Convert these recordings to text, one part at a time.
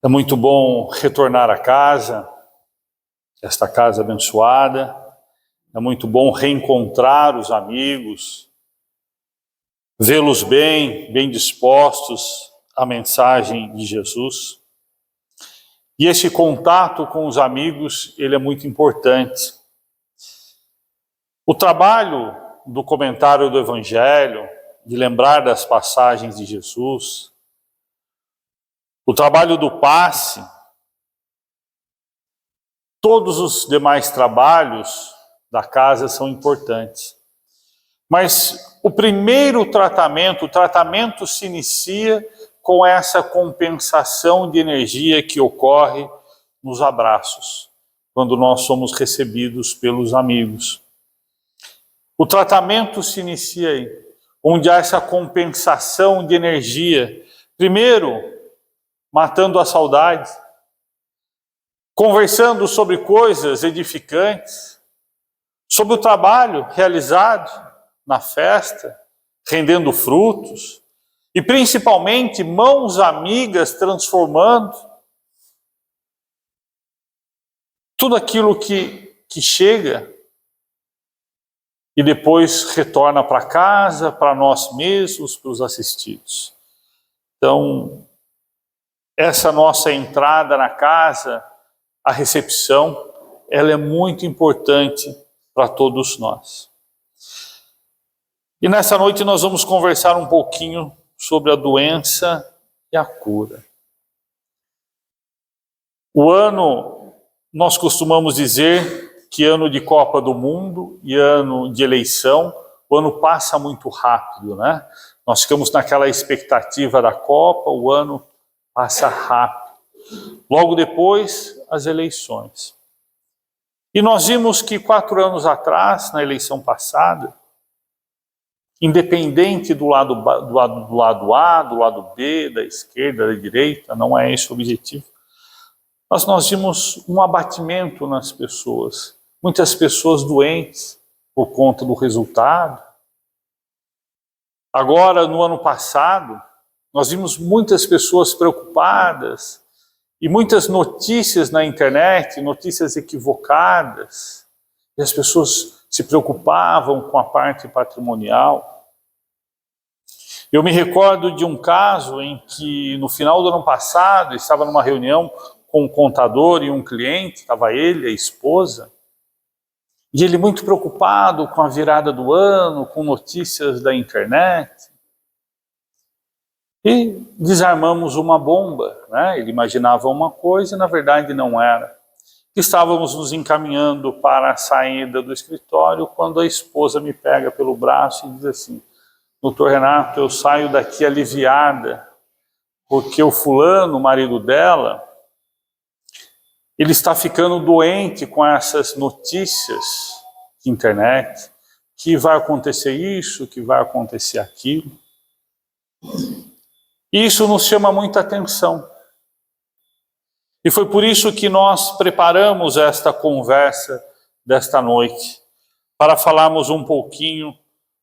É muito bom retornar a casa, esta casa abençoada. É muito bom reencontrar os amigos, vê-los bem dispostos à mensagem de Jesus. E esse contato com os amigos, ele é muito importante. O trabalho do comentário do Evangelho, de lembrar das passagens de Jesus, o trabalho do passe, todos os demais trabalhos da casa são importantes. Mas o primeiro tratamento, o tratamento se inicia com essa compensação de energia que ocorre nos abraços, quando nós somos recebidos pelos amigos. O tratamento se inicia aí, onde há essa compensação de energia. Primeiro, matando a saudade, conversando sobre coisas edificantes, sobre o trabalho realizado na festa, rendendo frutos, e principalmente mãos amigas transformando tudo aquilo que chega e depois retorna para casa, para nós mesmos, para os assistidos. Então, essa nossa entrada na casa, a recepção, ela é muito importante para todos nós. E nessa noite nós vamos conversar um pouquinho sobre a doença e a cura. O ano, nós costumamos dizer que ano de Copa do Mundo e ano de eleição, o ano passa muito rápido, né? Nós ficamos naquela expectativa da Copa, o ano passa rápido. Logo depois, as eleições. E nós vimos que 4 anos atrás, na eleição passada, independente do lado A, do lado B, da esquerda, da direita, não é esse o objetivo, mas nós vimos um abatimento nas pessoas. Muitas pessoas doentes por conta do resultado. Agora, no ano passado, nós vimos muitas pessoas preocupadas e muitas notícias na internet, notícias equivocadas. E as pessoas se preocupavam com a parte patrimonial. Eu me recordo de um caso em que, no final do ano passado, estava numa reunião com um contador e um cliente, estava ele, a esposa, e ele muito preocupado com a virada do ano, com notícias da internet. E desarmamos uma bomba, né? Ele imaginava uma coisa e na verdade não era. Estávamos nos encaminhando para a saída do escritório quando a esposa me pega pelo braço e diz assim: Doutor Renato, eu saio daqui aliviada, porque o fulano, o marido dela, ele está ficando doente com essas notícias de internet, que vai acontecer isso, que vai acontecer aquilo. E isso nos chama muita atenção. E foi por isso que nós preparamos esta conversa desta noite, para falarmos um pouquinho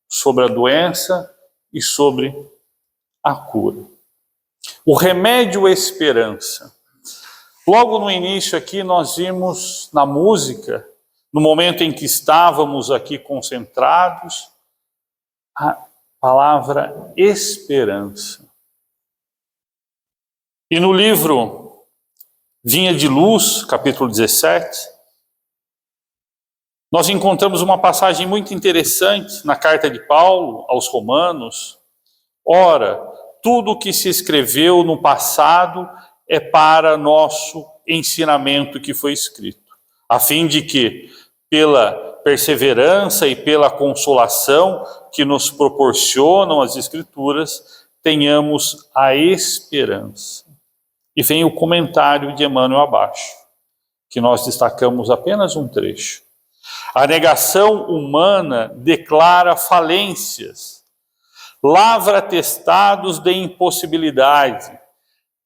sobre a doença e sobre a cura. O remédio é esperança. Logo no início aqui nós vimos na música, no momento em que estávamos aqui concentrados, a palavra esperança. E no livro Vinha de Luz, capítulo 17, nós encontramos uma passagem muito interessante na carta de Paulo aos Romanos. Ora, tudo o que se escreveu no passado é para nosso ensinamento que foi escrito, a fim de que, pela perseverança e pela consolação que nos proporcionam as Escrituras, tenhamos a esperança. E vem o comentário de Emmanuel abaixo, que nós destacamos apenas um trecho. A negação humana declara falências, lavra atestados de impossibilidade,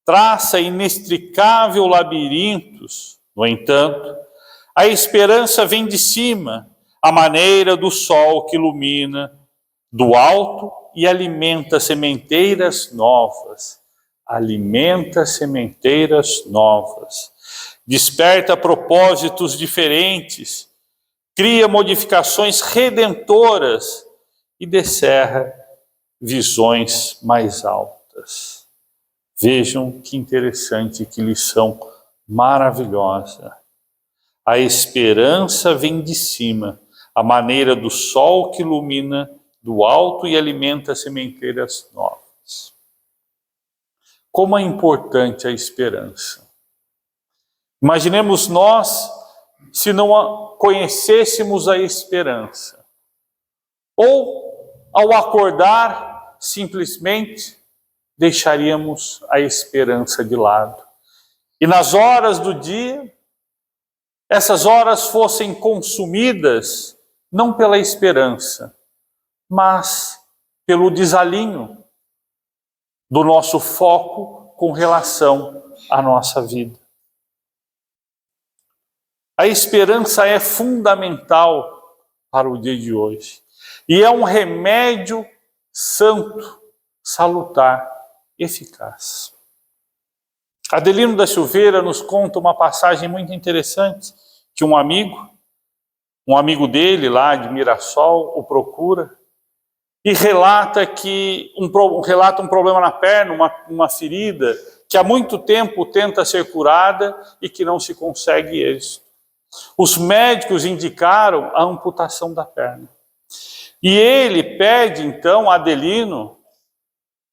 traça inextricável labirintos. No entanto, a esperança vem de cima, à maneira do sol que ilumina do alto e alimenta sementeiras novas. alimenta sementeiras novas, desperta propósitos diferentes, cria modificações redentoras e descerra visões mais altas. Vejam que interessante, que lição maravilhosa. A esperança vem de cima, a maneira do sol que ilumina do alto e alimenta sementeiras novas. Como é importante a esperança. Imaginemos nós se não conhecêssemos a esperança. Ou, ao acordar, simplesmente deixaríamos a esperança de lado. E nas horas do dia, essas horas fossem consumidas não pela esperança, mas pelo desalinho do nosso foco com relação à nossa vida. A esperança é fundamental para o dia de hoje. E é um remédio santo, salutar, eficaz. Adelino da Silveira nos conta uma passagem muito interessante, que um amigo dele lá de Mirassol o procura e relata um problema na perna, uma ferida, que há muito tempo tenta ser curada e que não se consegue êxito. Os médicos indicaram a amputação da perna. E ele pede então a Adelino,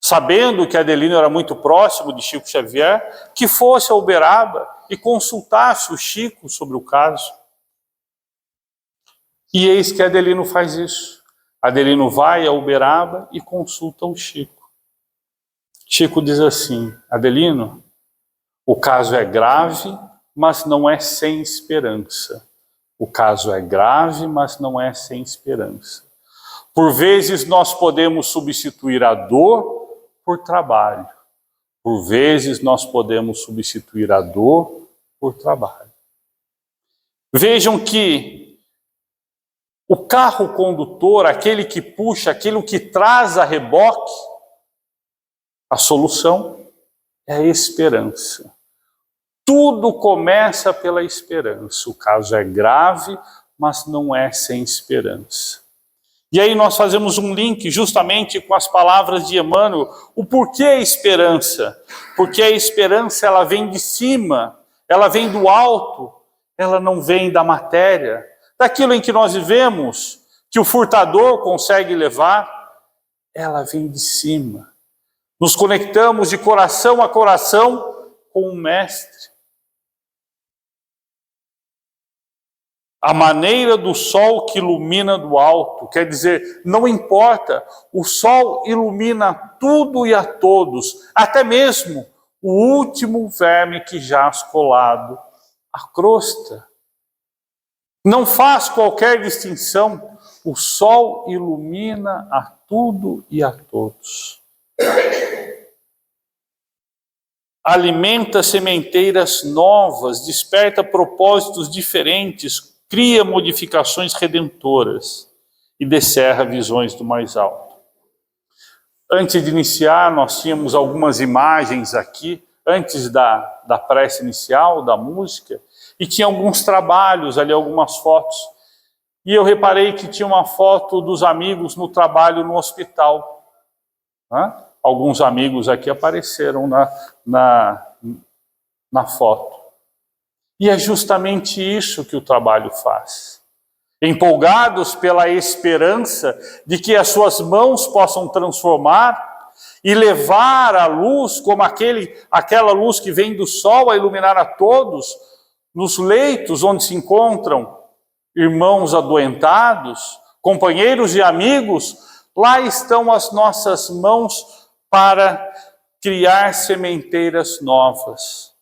sabendo que Adelino era muito próximo de Chico Xavier, que fosse a Uberaba e consultasse o Chico sobre o caso. E eis que Adelino faz isso. Adelino vai a Uberaba e consulta o Chico. Chico diz assim: Adelino, o caso é grave, mas não é sem esperança. O caso é grave, mas não é sem esperança. Por vezes nós podemos substituir a dor por trabalho. Por vezes nós podemos substituir a dor por trabalho. Vejam que o carro condutor, aquele que puxa, aquilo que traz a reboque, a solução é a esperança. Tudo começa pela esperança. O caso é grave, mas não é sem esperança. E aí nós fazemos um link justamente com as palavras de Emmanuel. O porquê a esperança? Porque a esperança ela vem de cima, ela vem do alto, ela não vem da matéria, daquilo em que nós vivemos, que o furtador consegue levar, ela vem de cima. Nos conectamos de coração a coração com o Mestre. A maneira do sol que ilumina do alto, quer dizer, não importa, o sol ilumina tudo e a todos, até mesmo o último verme que jaz colado à crosta. Não faz qualquer distinção, o sol ilumina a tudo e a todos. Alimenta sementeiras novas, desperta propósitos diferentes, cria modificações redentoras e descerra visões do mais alto. Antes de iniciar, nós tínhamos algumas imagens aqui, antes da prece inicial, da música, e tinha alguns trabalhos ali, algumas fotos. E eu reparei que tinha uma foto dos amigos no trabalho no hospital. Alguns amigos aqui apareceram na foto. E é justamente isso que o trabalho faz. Empolgados pela esperança de que as suas mãos possam transformar e levar a luz, como aquela luz que vem do sol a iluminar a todos, nos leitos onde se encontram irmãos adoentados, companheiros e amigos, lá estão as nossas mãos para criar sementeiras novas.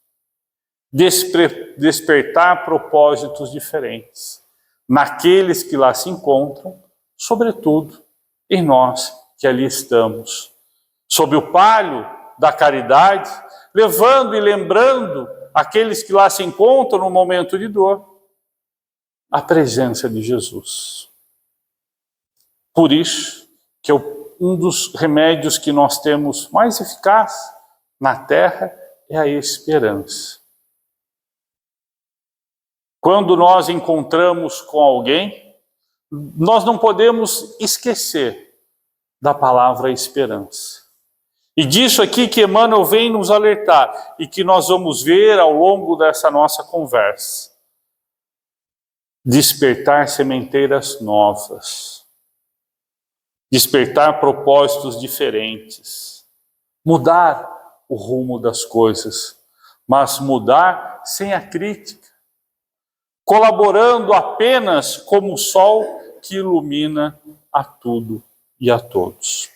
Despertar propósitos diferentes naqueles que lá se encontram, sobretudo em nós que ali estamos, sob o palio da caridade, levando e lembrando aqueles que lá se encontram no momento de dor, a presença de Jesus. Por isso que é um dos remédios que nós temos mais eficaz na terra é a esperança. Quando nós encontramos com alguém, nós não podemos esquecer da palavra esperança. E disso aqui que Emmanuel vem nos alertar e que nós vamos ver ao longo dessa nossa conversa. Despertar sementeiras novas. Despertar propósitos diferentes. Mudar o rumo das coisas, mas mudar sem a crítica. Colaborando apenas como o sol que ilumina a tudo e a todos.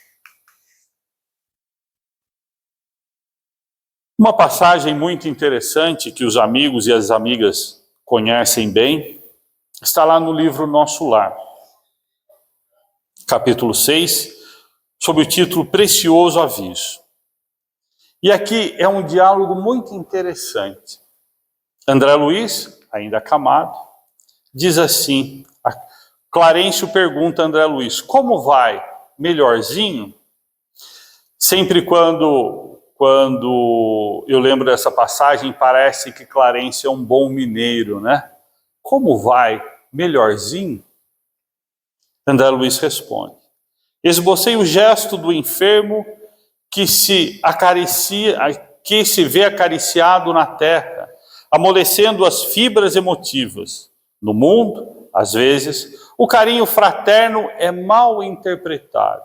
Uma passagem muito interessante que os amigos e as amigas conhecem bem, está lá no livro Nosso Lar, capítulo 6, sob o título Precioso Aviso. E aqui é um diálogo muito interessante. André Luiz, ainda acamado, diz assim, Clarencio pergunta a André Luiz, como vai? Melhorzinho? Sempre quando eu lembro dessa passagem, parece que Clarencio é um bom mineiro, né? Como vai? Melhorzinho? André Luiz responde, esbocei o gesto do enfermo que se vê acariciado na terra, amolecendo as fibras emotivas. No mundo, às vezes, o carinho fraterno é mal interpretado.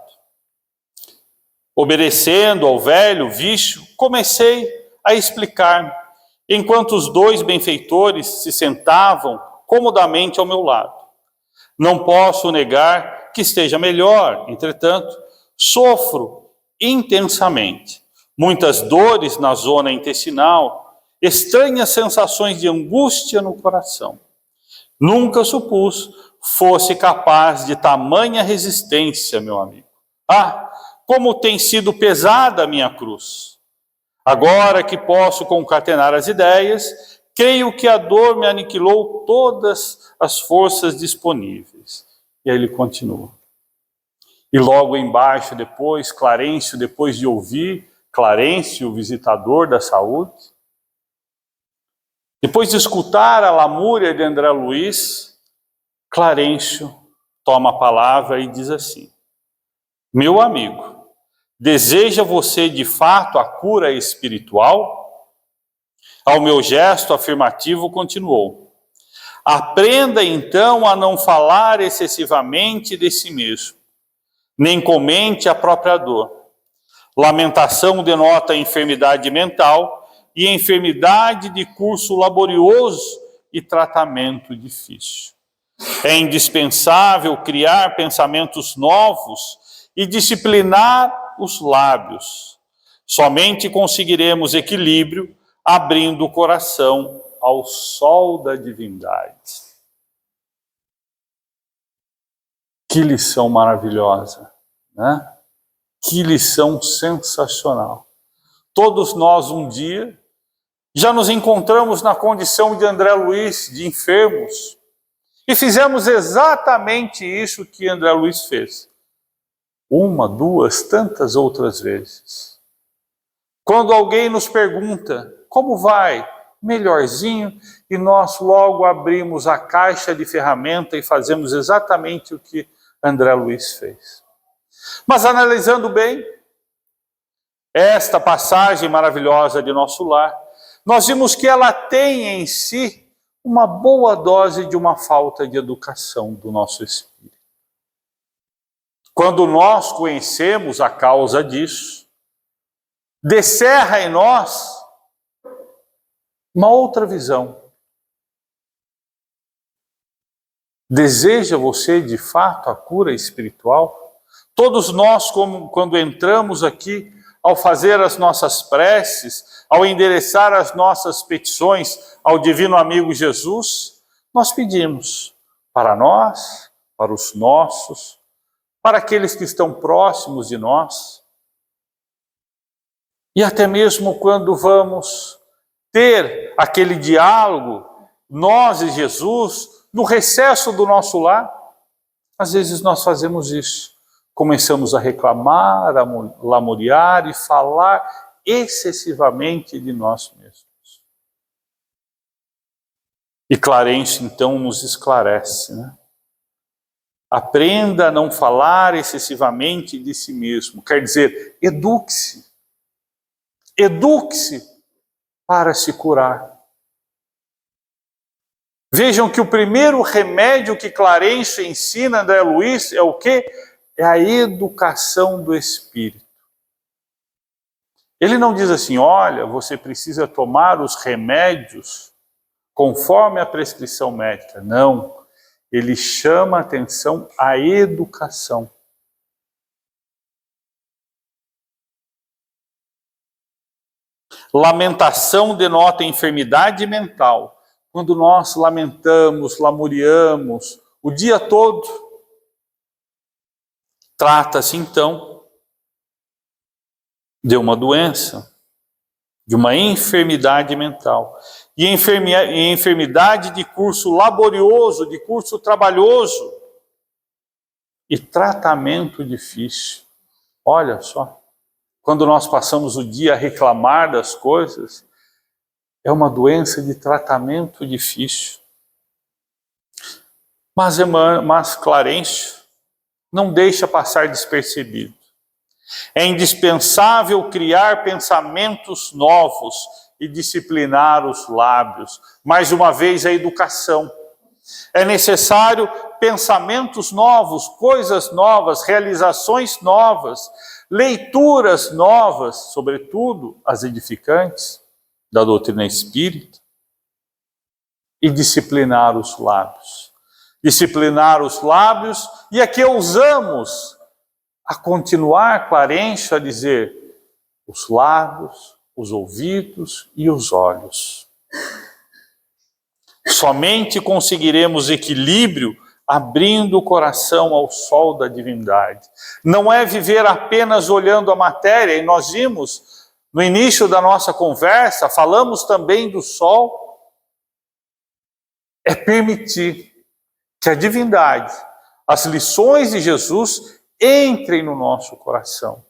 Obedecendo ao velho vício, comecei a explicar, enquanto os dois benfeitores se sentavam comodamente ao meu lado. Não posso negar que esteja melhor, entretanto, sofro intensamente. Muitas dores na zona intestinal, estranhas sensações de angústia no coração. Nunca supus fosse capaz de tamanha resistência, meu amigo. Ah, como tem sido pesada a minha cruz. Agora que posso concatenar as ideias, creio que a dor me aniquilou todas as forças disponíveis. E aí ele continua. E logo embaixo, depois, Clarencio, depois de ouvir Clarencio, o visitador da saúde, depois de escutar a lamúria de André Luiz, Clarencio toma a palavra e diz assim, meu amigo, deseja você de fato a cura espiritual? Ao meu gesto afirmativo continuou, aprenda então a não falar excessivamente de si mesmo, nem comente a própria dor. Lamentação denota enfermidade mental e enfermidade de curso laborioso e tratamento difícil. É indispensável criar pensamentos novos e disciplinar os lábios. Somente conseguiremos equilíbrio abrindo o coração ao sol da divindade. Que lição maravilhosa, né? Que lição sensacional. Todos nós um dia já nos encontramos na condição de André Luiz, de enfermos, e fizemos exatamente isso que André Luiz fez. Uma, duas, tantas outras vezes. Quando alguém nos pergunta, como vai? Melhorzinho, e nós logo abrimos a caixa de ferramenta e fazemos exatamente o que André Luiz fez. Mas analisando bem esta passagem maravilhosa de Nosso Lar, nós vimos que ela tem em si uma boa dose de uma falta de educação do nosso espírito. Quando nós conhecemos a causa disso, descerra em nós uma outra visão. Deseja você de fato a cura espiritual? Todos nós, quando entramos aqui, ao fazer as nossas preces, ao endereçar as nossas petições ao Divino Amigo Jesus, nós pedimos para nós, para os nossos, para aqueles que estão próximos de nós. E até mesmo quando vamos ter aquele diálogo, nós e Jesus, no recesso do nosso lar, às vezes nós fazemos isso. Começamos a reclamar, a lamuriar e falar excessivamente de nós mesmos. E Clarencio, então, nos esclarece, né? Aprenda a não falar excessivamente de si mesmo. Quer dizer, eduque-se. Eduque-se para se curar. Vejam que o primeiro remédio que Clarencio ensina, André Luiz, é o quê? É a educação do espírito. Ele não diz assim, olha, você precisa tomar os remédios conforme a prescrição médica. Não. Ele chama a atenção à educação. Lamentação denota enfermidade mental. Quando nós lamentamos, lamuriamos o dia todo, trata-se então de uma doença, de uma enfermidade mental. E enfermidade de curso laborioso, de curso trabalhoso. E tratamento difícil. Olha só, quando nós passamos o dia a reclamar das coisas, é uma doença de tratamento difícil. Mas Clarencio não deixa passar despercebido. É indispensável criar pensamentos novos e disciplinar os lábios. Mais uma vez, a educação. É necessário pensamentos novos, coisas novas, realizações novas, leituras novas, sobretudo as edificantes da doutrina espírita, e disciplinar os lábios. Disciplinar os lábios, e aqui ousamos a continuar, Clarencio, a dizer os lábios, os ouvidos e os olhos. Somente conseguiremos equilíbrio abrindo o coração ao sol da divindade. Não é viver apenas olhando a matéria, e nós vimos no início da nossa conversa, falamos também do sol. É permitir que a divindade, as lições de Jesus, entrem no nosso coração.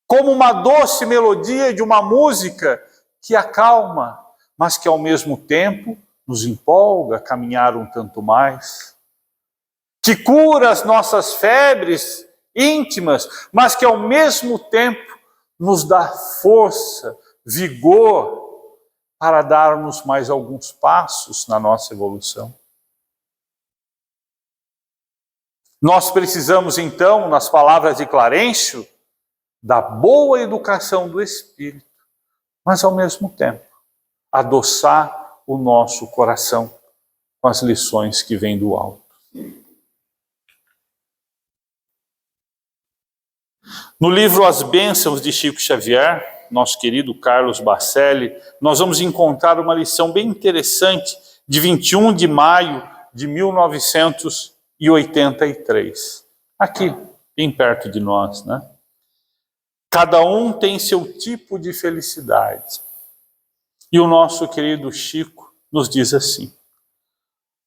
Como uma doce melodia de uma música que acalma, mas que ao mesmo tempo nos empolga a caminhar um tanto mais. Que cura as nossas febres íntimas, mas que ao mesmo tempo nos dá força, vigor, para darmos mais alguns passos na nossa evolução. Nós precisamos então, nas palavras de Clarencio, da boa educação do espírito, mas ao mesmo tempo adoçar o nosso coração com as lições que vêm do alto. No livro As Bênçãos de Chico Xavier, nosso querido Carlos Bacelli, nós vamos encontrar uma lição bem interessante de 21 de maio de 1983. Aqui, bem perto de nós, né? Cada um tem seu tipo de felicidade. E o nosso querido Chico nos diz assim: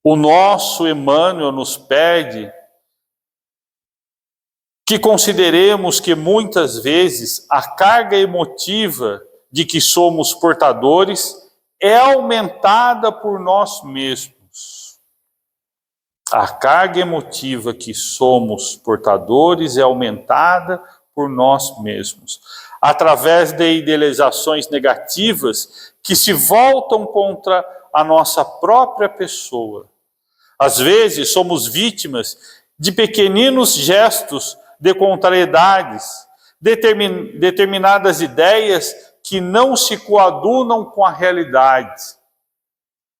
o nosso Emmanuel nos pede que consideremos que muitas vezes a carga emotiva de que somos portadores é aumentada por nós mesmos. A carga emotiva que somos portadores é aumentada por nós mesmos, através de idealizações negativas que se voltam contra a nossa própria pessoa. Às vezes somos vítimas de pequeninos gestos de contrariedades, determinadas ideias que não se coadunam com a realidade.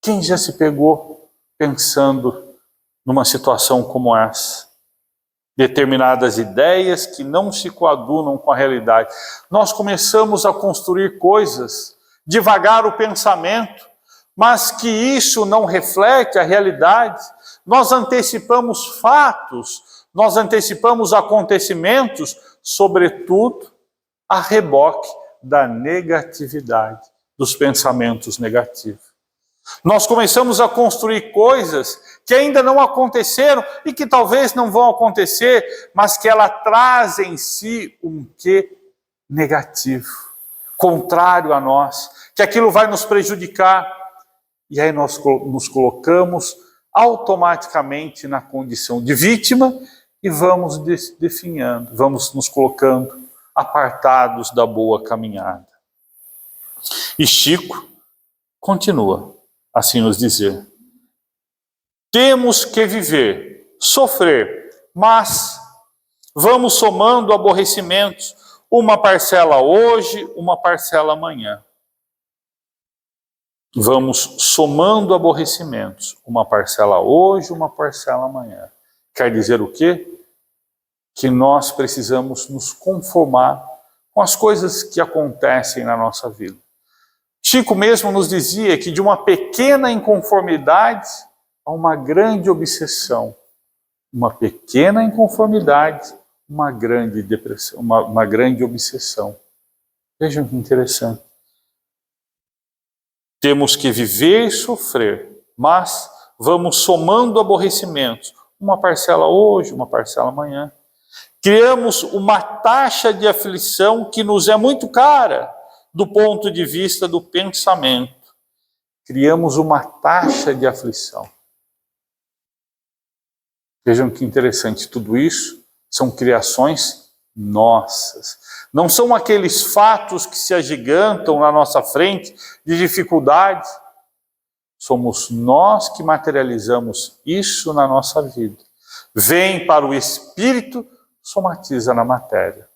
Quem já se pegou pensando numa situação como essa? Determinadas ideias que não se coadunam com a realidade. Nós começamos a construir coisas, devagar o pensamento, mas que isso não reflete a realidade. Nós antecipamos fatos, nós antecipamos acontecimentos, sobretudo a reboque da negatividade, dos pensamentos negativos. Nós começamos a construir coisas que ainda não aconteceram e que talvez não vão acontecer, mas que ela traz em si um quê negativo. contrário a nós, que aquilo vai nos prejudicar. E aí nós nos colocamos automaticamente na condição de vítima e vamos definhando, vamos nos colocando apartados da boa caminhada. E Chico continua assim nos dizer: temos que viver, sofrer, mas vamos somando aborrecimentos, uma parcela hoje, uma parcela amanhã. Vamos somando aborrecimentos, uma parcela hoje, uma parcela amanhã. Quer dizer o quê? Que nós precisamos nos conformar com as coisas que acontecem na nossa vida. Chico mesmo nos dizia que de uma pequena inconformidade a uma grande obsessão. Uma pequena inconformidade, uma grande depressão, uma grande obsessão. Vejam que interessante. Temos que viver e sofrer, mas vamos somando aborrecimentos. Uma parcela hoje, uma parcela amanhã. Criamos uma taxa de aflição que nos é muito cara do ponto de vista do pensamento. Criamos uma taxa de aflição. Vejam que interessante, tudo isso são criações nossas. Não são aqueles fatos que se agigantam na nossa frente de dificuldades. Somos nós que materializamos isso na nossa vida. Vem para o espírito, somatiza na matéria.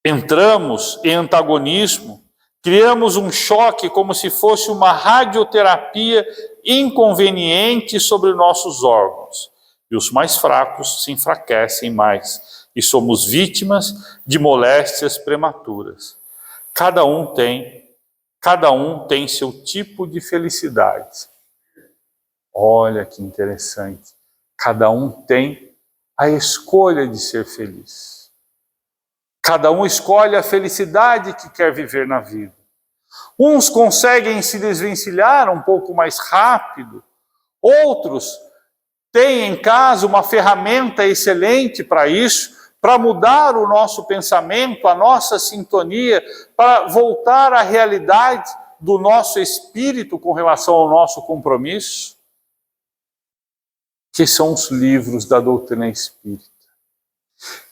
Entramos em antagonismo, criamos um choque como se fosse uma radioterapia inconveniente sobre nossos órgãos. E os mais fracos se enfraquecem mais. E somos vítimas de moléstias prematuras. Cada um tem seu tipo de felicidade. Olha que interessante. Cada um tem a escolha de ser feliz. Cada um escolhe a felicidade que quer viver na vida. Uns conseguem se desvencilhar um pouco mais rápido, outros têm em casa uma ferramenta excelente para isso, para mudar o nosso pensamento, a nossa sintonia, para voltar à realidade do nosso espírito com relação ao nosso compromisso, que são os livros da doutrina espírita,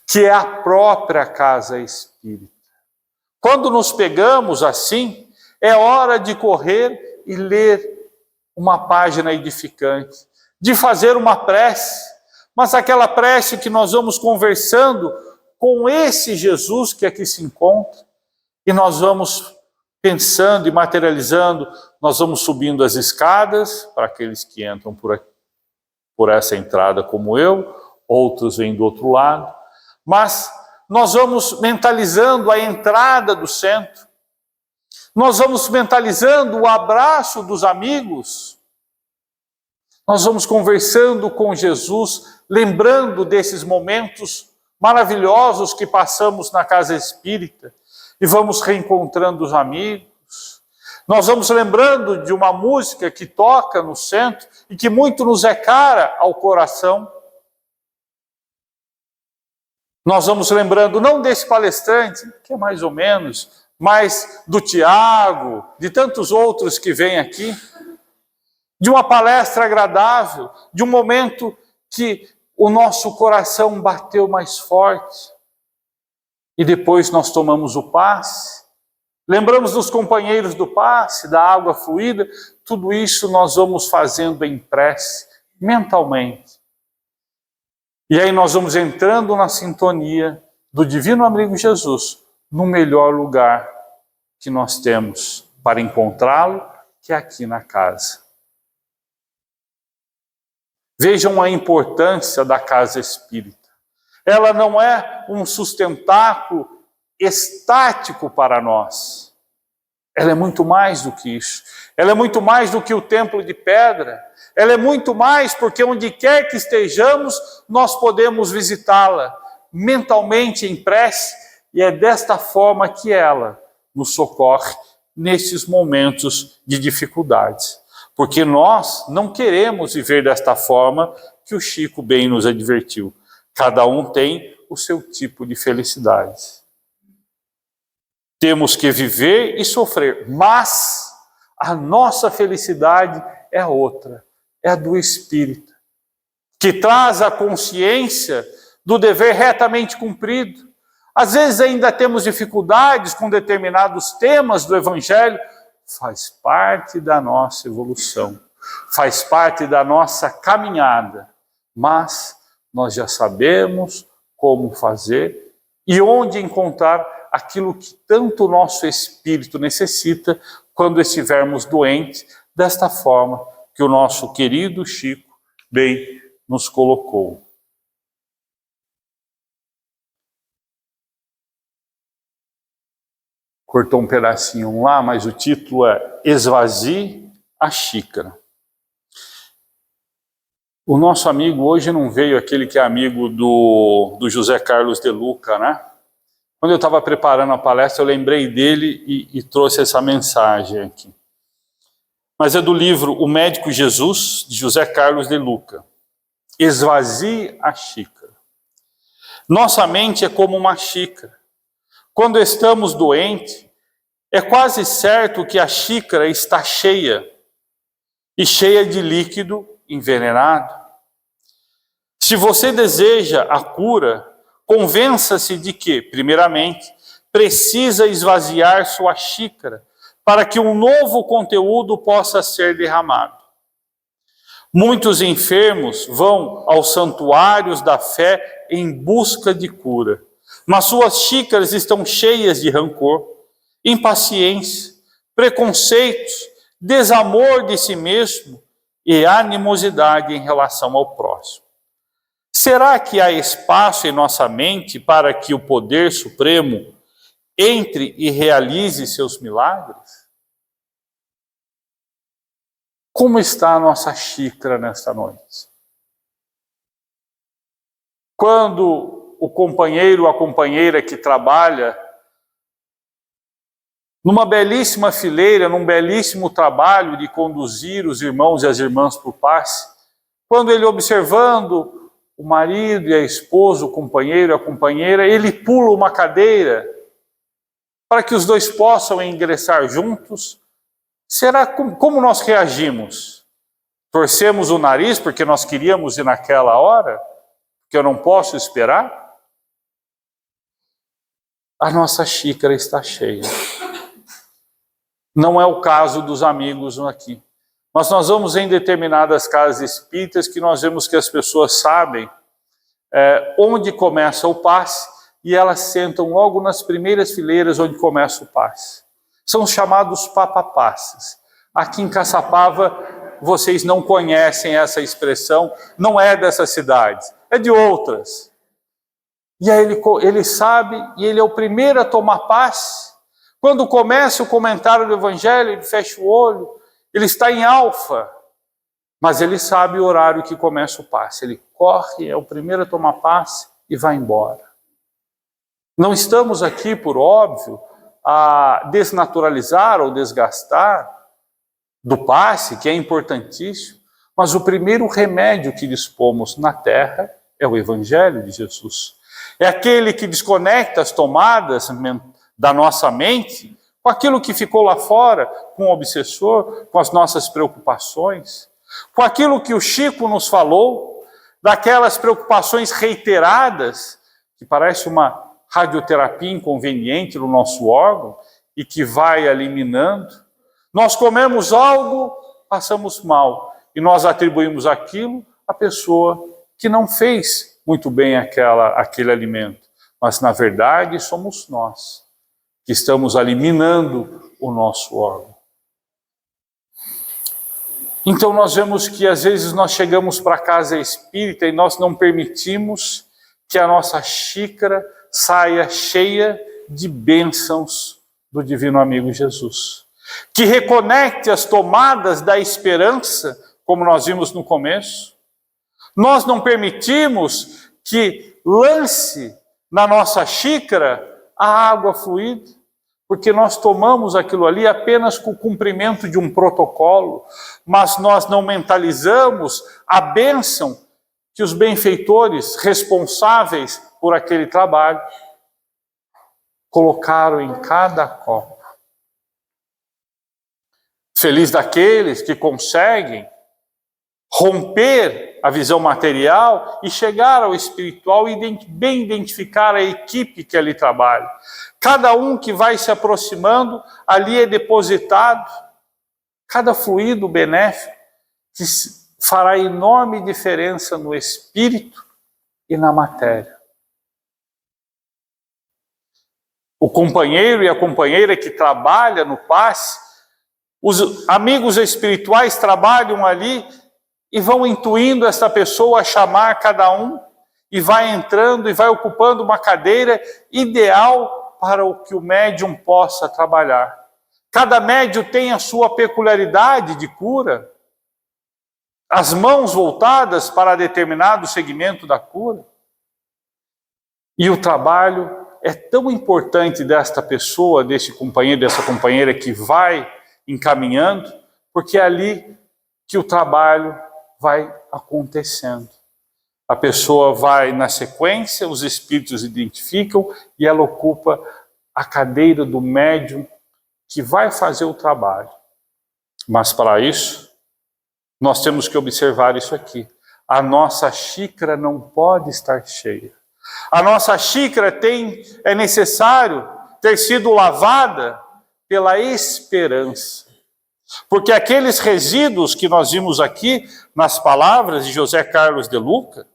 que é a própria casa espírita. Quando nos pegamos assim, é hora de correr e ler uma página edificante, de fazer uma prece, mas aquela prece que nós vamos conversando com esse Jesus que aqui se encontra, e nós vamos pensando e materializando, nós vamos subindo as escadas, para aqueles que entram por essa entrada como eu, outros vêm do outro lado, mas nós vamos mentalizando a entrada do centro, nós vamos mentalizando o abraço dos amigos, nós vamos conversando com Jesus, lembrando desses momentos maravilhosos que passamos na casa espírita, e vamos reencontrando os amigos. Nós vamos lembrando de uma música que toca no centro e que muito nos é cara ao coração. Nós vamos lembrando não desse palestrante, que é mais ou menos, mas do Tiago, de tantos outros que vêm aqui, de uma palestra agradável, de um momento que o nosso coração bateu mais forte. E depois nós tomamos o passe, lembramos dos companheiros do passe, da água fluída, tudo isso nós vamos fazendo em prece, mentalmente. E aí nós vamos entrando na sintonia do Divino Amigo Jesus, no melhor lugar que nós temos para encontrá-lo, que é aqui na casa. Vejam a importância da casa espírita. Ela não é um sustentáculo estático para nós. Ela é muito mais do que isso. Ela é muito mais do que o templo de pedra. Ela é muito mais porque onde quer que estejamos, nós podemos visitá-la mentalmente em prece, e é desta forma que ela nos socorre nesses momentos de dificuldades. Porque nós não queremos viver desta forma que o Chico bem nos advertiu. Cada um tem o seu tipo de felicidade. Temos que viver e sofrer, mas a nossa felicidade é outra, é a do Espírito, que traz a consciência do dever retamente cumprido. Às vezes ainda temos dificuldades com determinados temas do Evangelho, faz parte da nossa evolução, faz parte da nossa caminhada, mas nós já sabemos como fazer e onde encontrar aquilo que tanto o nosso espírito necessita quando estivermos doentes, desta forma que o nosso querido Chico bem nos colocou. Cortou um pedacinho lá, mas o título é Esvazie a Xícara. O nosso amigo hoje não veio, aquele que é amigo do José Carlos de Luca, né? Quando eu estava preparando a palestra, eu lembrei dele e trouxe essa mensagem aqui. Mas é do livro O Médico Jesus, de José Carlos de Luca. Esvazie a xícara. Nossa mente é como uma xícara. Quando estamos doentes, é quase certo que a xícara está cheia, e cheia de líquido envenenado. Se você deseja a cura, convença-se de que, primeiramente, precisa esvaziar sua xícara para que um novo conteúdo possa ser derramado. Muitos enfermos vão aos santuários da fé em busca de cura, mas suas xícaras estão cheias de rancor, impaciência, preconceitos, desamor de si mesmo e animosidade em relação ao próximo. Será que há espaço em nossa mente para que o poder supremo entre e realize seus milagres? Como está a nossa xícara nesta noite? Quando o companheiro ou a companheira que trabalha numa belíssima fileira, num belíssimo trabalho de conduzir os irmãos e as irmãs para o passe, quando ele observando o marido e a esposa, o companheiro e a companheira, ele pula uma cadeira para que os dois possam ingressar juntos. Será como nós reagimos? Torcemos o nariz porque nós queríamos ir naquela hora? Que eu não posso esperar? A nossa xícara está cheia. Não é o caso dos amigos aqui. Mas nós vamos em determinadas casas espíritas que nós vemos que as pessoas sabem onde começa o passe e elas sentam logo nas primeiras fileiras onde começa o passe. São chamados papapasses. Aqui em Caçapava, vocês não conhecem essa expressão, não é dessa cidade, é de outras. E aí ele sabe, e ele é o primeiro a tomar passe. Quando começa o comentário do Evangelho, ele fecha o olho, ele está em alfa, mas ele sabe o horário que começa o passe. Ele corre, é o primeiro a tomar passe e vai embora. Não estamos aqui, por óbvio, a desnaturalizar ou desgastar do passe, que é importantíssimo, mas o primeiro remédio que dispomos na terra é o Evangelho de Jesus. É aquele que desconecta as tomadas da nossa mente com aquilo que ficou lá fora, com o obsessor, com as nossas preocupações, com aquilo que o Chico nos falou, daquelas preocupações reiteradas, que parece uma radioterapia inconveniente no nosso órgão e que vai eliminando. Nós comemos algo, passamos mal, e nós atribuímos aquilo à pessoa que não fez muito bem aquele alimento, mas na verdade somos nós que estamos eliminando o nosso órgão. Então nós vemos que às vezes nós chegamos para a casa espírita e nós não permitimos que a nossa xícara saia cheia de bênçãos do Divino Amigo Jesus. Que reconecte as tomadas da esperança, como nós vimos no começo. Nós não permitimos que lance na nossa xícara a água fluida, porque nós tomamos aquilo ali apenas com o cumprimento de um protocolo, mas nós não mentalizamos a bênção que os benfeitores responsáveis por aquele trabalho, colocaram em cada copo. Feliz daqueles que conseguem romper a visão material e chegar ao espiritual e bem identificar a equipe que ali trabalha. Cada um que vai se aproximando, ali é depositado cada fluido benéfico que fará enorme diferença no espírito e na matéria. O companheiro e a companheira que trabalha no passe, os amigos espirituais trabalham ali e vão intuindo essa pessoa a chamar cada um e vai entrando e vai ocupando uma cadeira ideal para o que o médium possa trabalhar. Cada médium tem a sua peculiaridade de cura, as mãos voltadas para determinado segmento da cura. E o trabalho é tão importante desta pessoa, desse companheiro, dessa companheira que vai encaminhando, porque é ali que o trabalho vai acontecendo. A pessoa vai na sequência, os espíritos identificam e ela ocupa a cadeira do médium que vai fazer o trabalho. Mas para isso, nós temos que observar isso aqui. A nossa xícara não pode estar cheia. A nossa xícara é necessário ter sido lavada pela esperança. Porque aqueles resíduos que nós vimos aqui nas palavras de José Carlos de Luca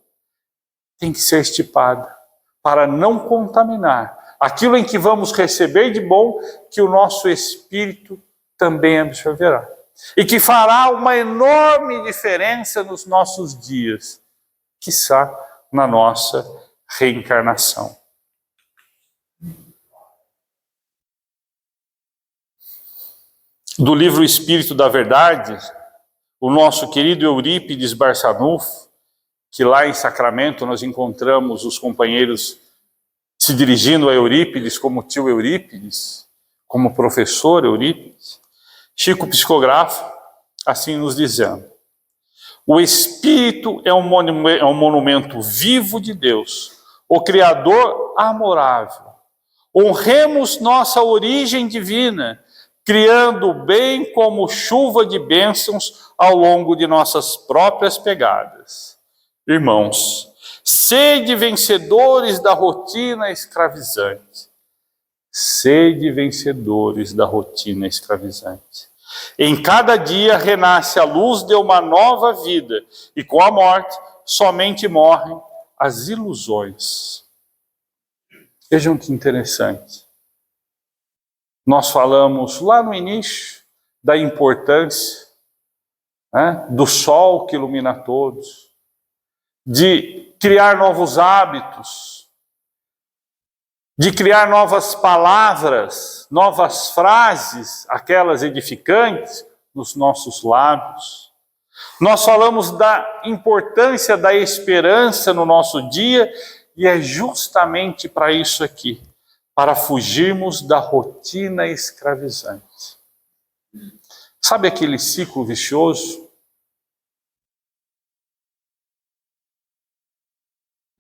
tem que ser extirpada para não contaminar aquilo em que vamos receber de bom, que o nosso espírito também absorverá. E que fará uma enorme diferença nos nossos dias, quiçá na nossa reencarnação. Do livro Espírito da Verdade, o nosso querido Eurípides Barçanufo, que lá em Sacramento nós encontramos os companheiros se dirigindo a Eurípides como tio Eurípides, como professor Eurípides, Chico psicografa assim nos dizendo: o Espírito é um monumento vivo de Deus, o Criador amorável. Honremos nossa origem divina, criando o bem como chuva de bênçãos ao longo de nossas próprias pegadas. Irmãos, sede vencedores da rotina escravizante. Sede vencedores da rotina escravizante. Em cada dia renasce a luz de uma nova vida, e com a morte somente morrem as ilusões. Vejam que interessante. Nós falamos lá no início da importância do sol que ilumina todos, de criar novos hábitos, de criar novas palavras, novas frases, aquelas edificantes nos nossos lábios. Nós falamos da importância da esperança no nosso dia, e é justamente para isso aqui, para fugirmos da rotina escravizante. Sabe aquele ciclo vicioso?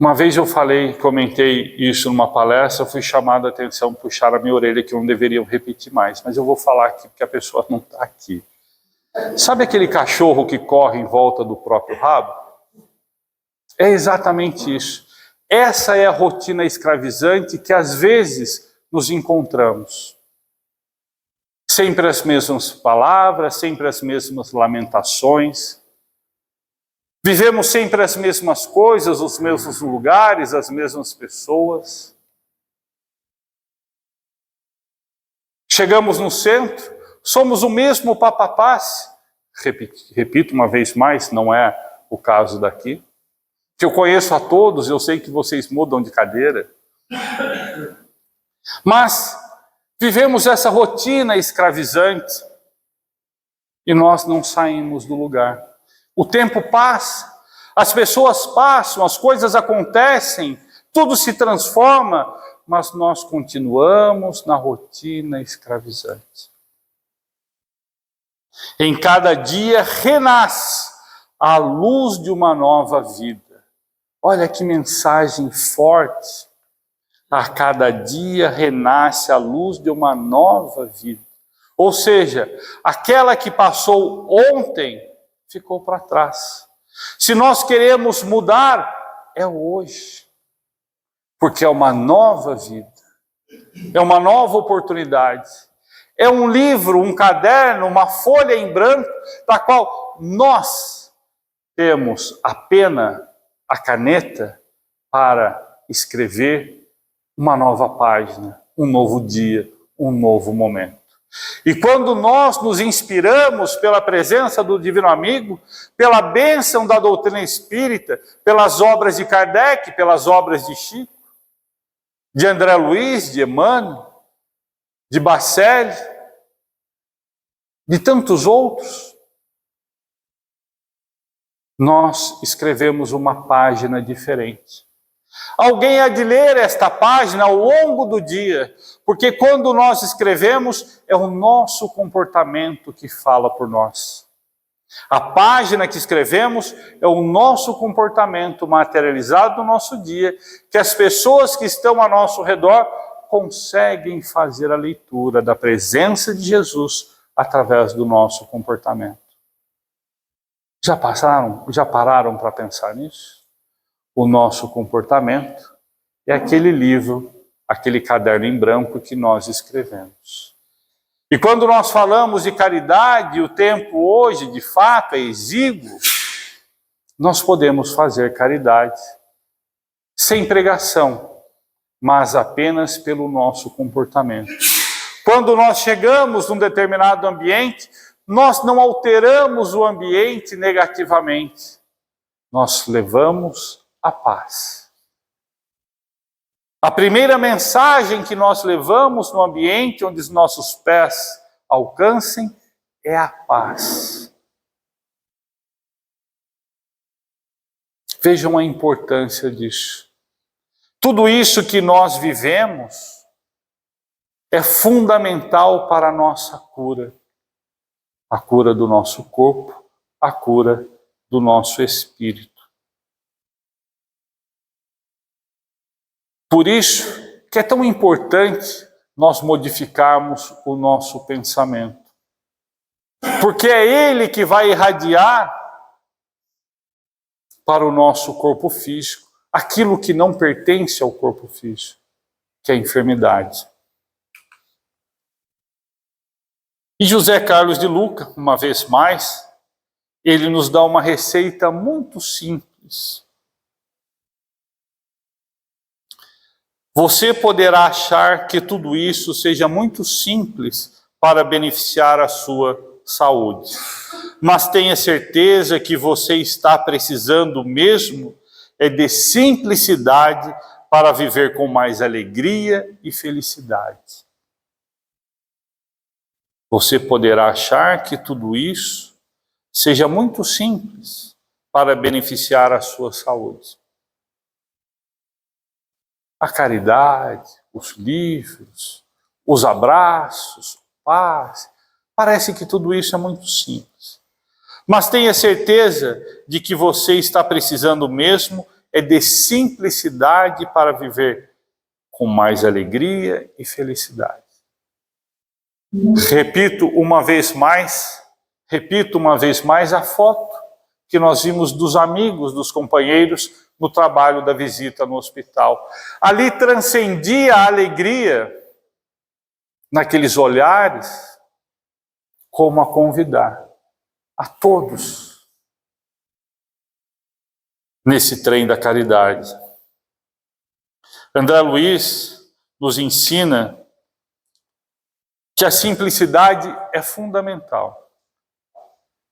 Uma vez eu comentei isso numa palestra, fui chamado a atenção, puxaram a minha orelha que eu não deveria repetir mais, mas eu vou falar aqui porque a pessoa não está aqui. Sabe aquele cachorro que corre em volta do próprio rabo? É exatamente isso. Essa é a rotina escravizante que às vezes nos encontramos. Sempre as mesmas palavras, sempre as mesmas lamentações. Vivemos sempre as mesmas coisas, os mesmos lugares, as mesmas pessoas. Chegamos no centro, somos o mesmo papapasse. Repito uma vez mais, não é o caso daqui. Que eu conheço a todos, eu sei que vocês mudam de cadeira. Mas vivemos essa rotina escravizante e nós não saímos do lugar. O tempo passa, as pessoas passam, as coisas acontecem, tudo se transforma, mas nós continuamos na rotina escravizante. Em cada dia renasce a luz de uma nova vida. Olha que mensagem forte. A cada dia renasce a luz de uma nova vida. Ou seja, aquela que passou ontem ficou para trás. Se nós queremos mudar, é hoje. Porque é uma nova vida. É uma nova oportunidade. É um livro, um caderno, uma folha em branco, da qual nós temos a pena, a caneta, para escrever uma nova página, um novo dia, um novo momento. E quando nós nos inspiramos pela presença do Divino Amigo, pela bênção da doutrina espírita, pelas obras de Kardec, pelas obras de Chico, de André Luiz, de Emmanuel, de Bacelli, de tantos outros, nós escrevemos uma página diferente. Alguém há de ler esta página ao longo do dia, porque quando nós escrevemos, é o nosso comportamento que fala por nós. A página que escrevemos é o nosso comportamento materializado no nosso dia, que as pessoas que estão ao nosso redor conseguem fazer a leitura da presença de Jesus através do nosso comportamento. Já pararam para pensar nisso? O nosso comportamento é aquele livro, aquele caderno em branco que nós escrevemos. E quando nós falamos de caridade, o tempo hoje, de fato, é exíguo, nós podemos fazer caridade sem pregação, mas apenas pelo nosso comportamento. Quando nós chegamos num determinado ambiente, nós não alteramos o ambiente negativamente, nós levamos a paz. A primeira mensagem que nós levamos no ambiente onde os nossos pés alcancem é a paz. Vejam a importância disso. Tudo isso que nós vivemos é fundamental para a nossa cura. A cura do nosso corpo, a cura do nosso espírito. Por isso que é tão importante nós modificarmos o nosso pensamento. Porque é ele que vai irradiar para o nosso corpo físico aquilo que não pertence ao corpo físico, que é a enfermidade. E José Carlos de Luca, uma vez mais, ele nos dá uma receita muito simples. Você poderá achar que tudo isso seja muito simples para beneficiar a sua saúde, mas tenha certeza que você está precisando mesmo é de simplicidade para viver com mais alegria e felicidade. Você poderá achar que tudo isso seja muito simples para beneficiar a sua saúde. A caridade, os livros, os abraços, paz, parece que tudo isso é muito simples. Mas tenha certeza de que você está precisando mesmo é de simplicidade para viver com mais alegria e felicidade. Repito uma vez mais a foto que nós vimos dos amigos, dos companheiros no trabalho da visita no hospital. Ali transcendia a alegria naqueles olhares, como a convidar a todos nesse trem da caridade. André Luiz nos ensina que a simplicidade é fundamental.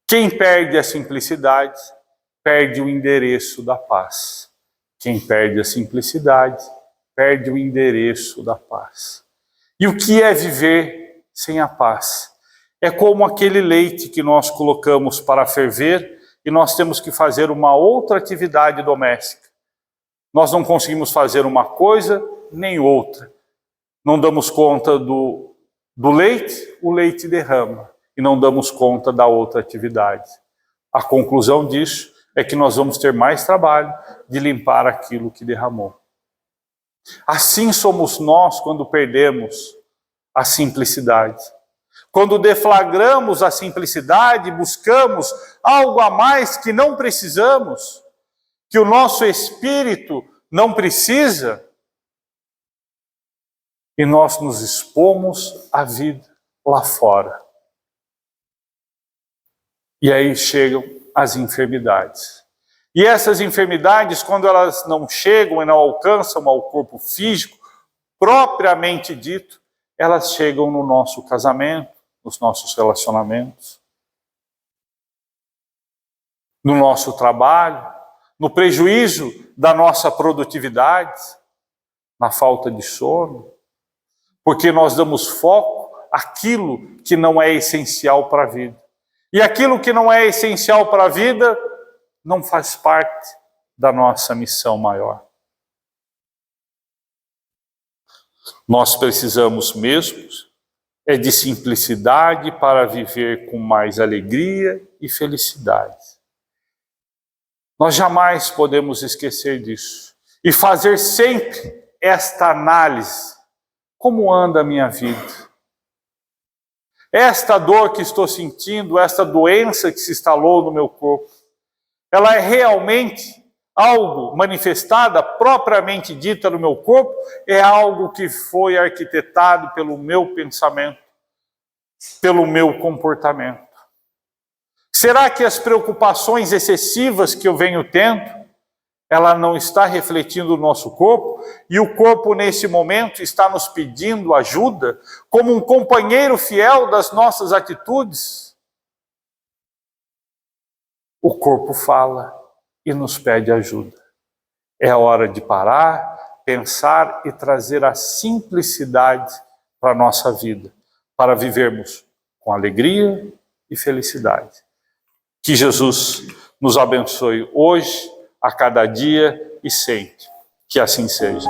Quem perde a simplicidade, perde o endereço da paz. Quem perde a simplicidade, perde o endereço da paz. E o que é viver sem a paz? É como aquele leite que nós colocamos para ferver e nós temos que fazer uma outra atividade doméstica. Nós não conseguimos fazer uma coisa nem outra. Não damos conta do leite, o leite derrama. E não damos conta da outra atividade. A conclusão disso é que nós vamos ter mais trabalho de limpar aquilo que derramou. Assim somos nós quando perdemos a simplicidade. Quando deflagramos a simplicidade, buscamos algo a mais que não precisamos, que o nosso espírito não precisa, e nós nos expomos à vida lá fora. E aí chegam as enfermidades. E essas enfermidades, quando elas não chegam e não alcançam ao corpo físico, propriamente dito, elas chegam no nosso casamento, nos nossos relacionamentos, no nosso trabalho, no prejuízo da nossa produtividade, na falta de sono, porque nós damos foco àquilo que não é essencial para a vida. E aquilo que não é essencial para a vida não faz parte da nossa missão maior. Nós precisamos mesmo é de simplicidade para viver com mais alegria e felicidade. Nós jamais podemos esquecer disso e fazer sempre esta análise. Como anda a minha vida? Esta dor que estou sentindo, esta doença que se instalou no meu corpo, ela é realmente algo manifestada, propriamente dita no meu corpo, é algo que foi arquitetado pelo meu pensamento, pelo meu comportamento. Será que as preocupações excessivas que eu venho tendo, ela não está refletindo no nosso corpo? E o corpo, nesse momento, está nos pedindo ajuda, como um companheiro fiel das nossas atitudes? O corpo fala e nos pede ajuda. É a hora de parar, pensar e trazer a simplicidade para a nossa vida, para vivermos com alegria e felicidade. Que Jesus nos abençoe hoje, a cada dia e sempre. Que assim seja.